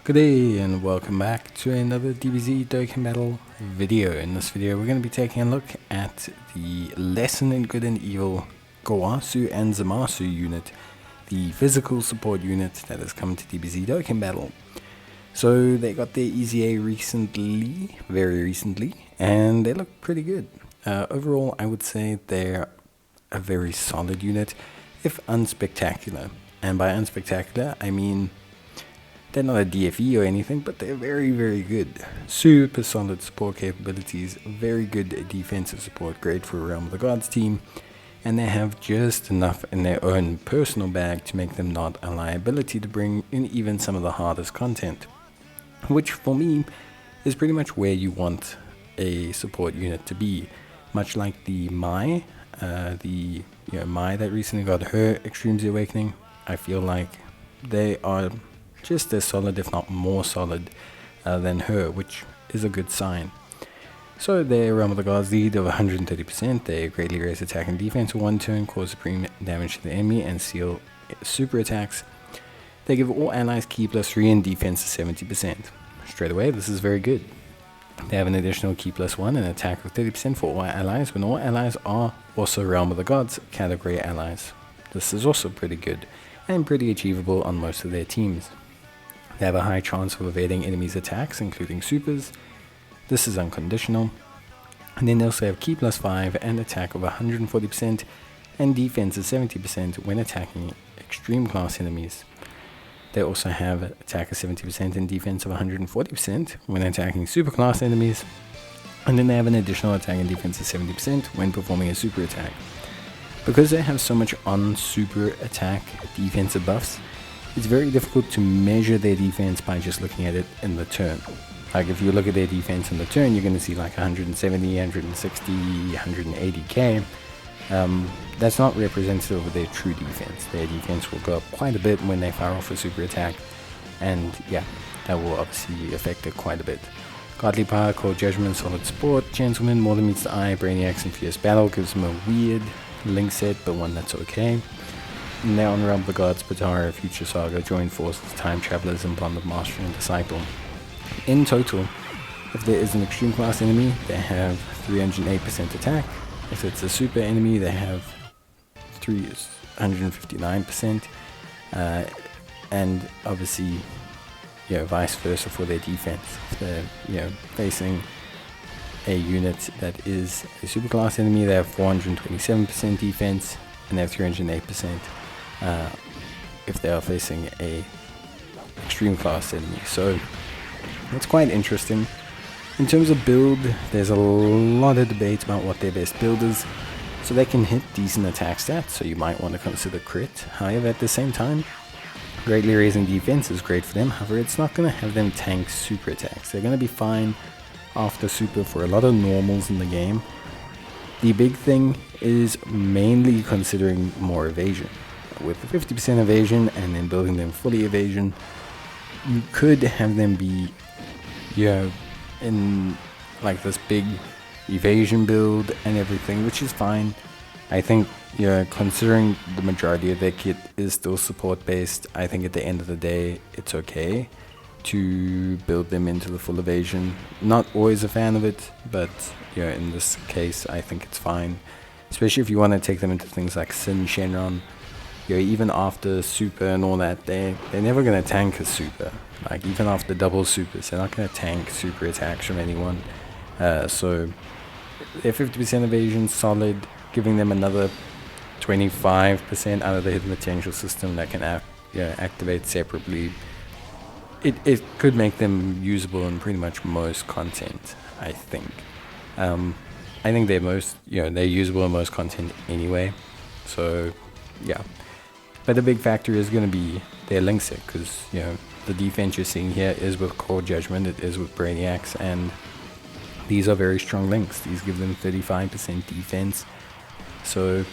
Good day and welcome back to another DBZ Dokkan Battle video. In this video we're going to be taking a look at the Lesson in Good and Evil Gowasu and Zamasu unit, the physical support unit that has come to DBZ Dokkan Battle. So they got their EZA recently, very recently, and they look pretty good. Overall I would say they're a very solid unit, if unspectacular. And by unspectacular I mean they're not a DFE or anything, but they're very, very good. Super solid support capabilities, very good defensive support, great for a Realm of the Gods team, and they have just enough in their own personal bag to make them not a liability to bring in even some of the hardest content, which for me is pretty much where you want a support unit to be. Much like the Mai, Mai that recently got her Extreme Z Awakening, I feel like they are just as solid, if not more solid, than her, which is a good sign. So their Realm of the Gods lead of 130%, they greatly raise attack and defense for one turn, cause supreme damage to the enemy, and seal super attacks. They give all allies Ki +3 and defense of 70%. Straight away, this is very good. They have an additional Ki +1 and attack of 30% for all allies, when all allies are also Realm of the Gods category allies. This is also pretty good, and pretty achievable on most of their teams. They have a high chance of evading enemies' attacks, including supers. This is unconditional. And then they also have Ki +5 and attack of 140% and defense of 70% when attacking extreme class enemies. They also have attack of 70% and defense of 140% when attacking super class enemies. And then they have an additional attack and defense of 70% when performing a super attack. Because they have so much on super attack defensive buffs, it's very difficult to measure their defense by just looking at it in the turn. Like if you look at their defense in the turn, you're going to see like 170, 160, 180k. That's not representative of their true defense. Their defense will go up quite a bit when they fire off a super attack, and yeah, that will obviously affect it quite a bit. Godly Power, Cold Judgment, Solid Sport, Gentleman, More Than Meets the Eye, Brainiacs, and Fierce Battle gives them a weird link set, but one that's okay. And they're on Realm of the Gods, Patara, Future Saga, Joint Forces, Time Travelers, and Bond of Master and Disciple. In total, if there is an extreme class enemy, they have 308% attack. If it's a super enemy, they have 159%. And obviously, vice versa for their defense. If they're, facing a unit that is a super class enemy, they have 427% defense, and they have 308% if they are facing a extreme class enemy. So it's quite interesting. In terms of build, there's a lot of debate about what their best build is. So they can hit decent attack stats, so you might want to consider crit. However, at the same time, greatly raising defense is great for them. However, it's not going to have them tank super attacks. They're going to be fine after super for a lot of normals in the game. The big thing is mainly considering more evasion. With 50% evasion and then building them fully evasion, you could have them be, in like this big evasion build and everything, which is fine. I think, considering the majority of their kit is still support based, I think at the end of the day, it's okay to build them into the full evasion. Not always a fan of it, but in this case I think it's fine, especially if you want to take them into things like Sin Shenron. Even after super and all that, they're never going to tank a super. Like even after double supers, they're not going to tank super attacks from anyone. So their 50% evasion solid, giving them another 25% out of the hidden potential system that can activate separately. It could make them usable in pretty much most content, I think. I think they're usable in most content anyway. So yeah. But the big factor is going to be their link set, because the defense you're seeing here is with Cold Judgment, it is with Brainiacs, and these are very strong links. These give them 35% defense. So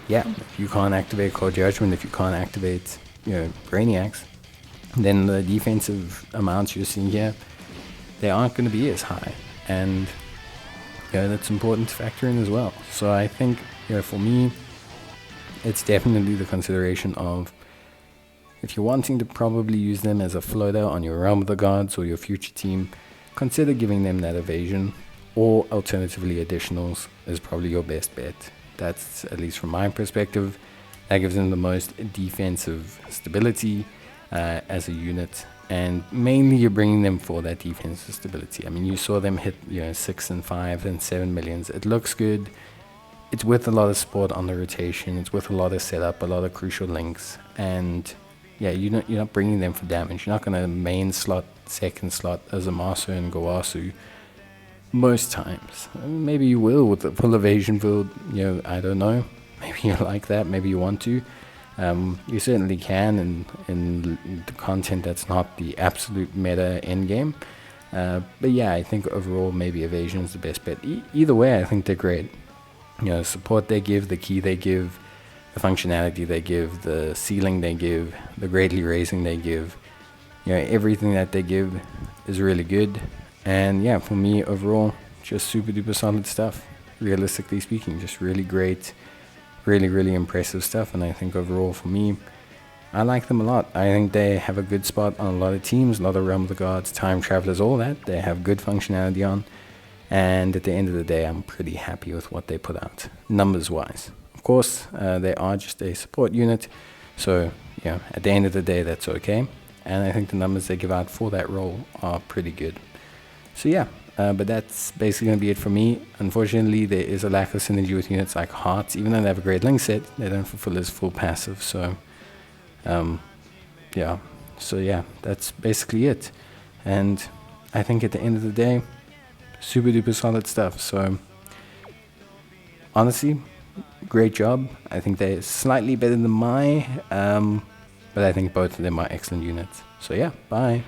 yeah, if you can't activate Cold Judgment, if you can't activate Brainiacs, then the defensive amounts you're seeing here, they aren't going to be as high, and that's important to factor in as well. So I think for me, it's definitely the consideration of If you're wanting to probably use them as a floater on your Realm of the Gods or your future team, consider giving them that evasion, or alternatively additionals is probably your best bet. That's, at least from my perspective, that gives them the most defensive stability as a unit, and mainly you're bringing them for that defensive stability. I mean, you saw them hit 6 and 5 and 7 millions. It looks good. It's with a lot of support on the rotation. It's with a lot of setup, a lot of crucial links, and yeah, you're not bringing them for damage. You're not going to main slot, second slot as a Zamasu and Gowasu most times. Maybe you will with the full evasion build. I don't know. Maybe you like that. Maybe you want to. You certainly can in the content that's not the absolute meta endgame. But yeah, I think overall maybe evasion is the best bet. Either way, I think they're great. Support they give, the key they give, the functionality they give, the ceiling they give, the greatly raising they give, everything that they give is really good. And yeah, for me overall, just super duper solid stuff. Realistically speaking, just really great, really impressive stuff. And I think overall for me, I like them a lot. I think they have a good spot on a lot of teams, a lot of Realm of the Gods, Time Travelers, all that. They have good functionality on. And at the end of the day, I'm pretty happy with what they put out, numbers-wise. Of course, they are just a support unit, so at the end of the day, that's okay. And I think the numbers they give out for that role are pretty good. So yeah, but that's basically going to be it for me. Unfortunately, there is a lack of synergy with units like Hearts. Even though they have a great link set, they don't fulfill his full passive. So yeah, that's basically it. And I think at the end of the day, super duper solid stuff. So honestly, great job. I think they're slightly better than my, but I think both of them are excellent units. So yeah, bye.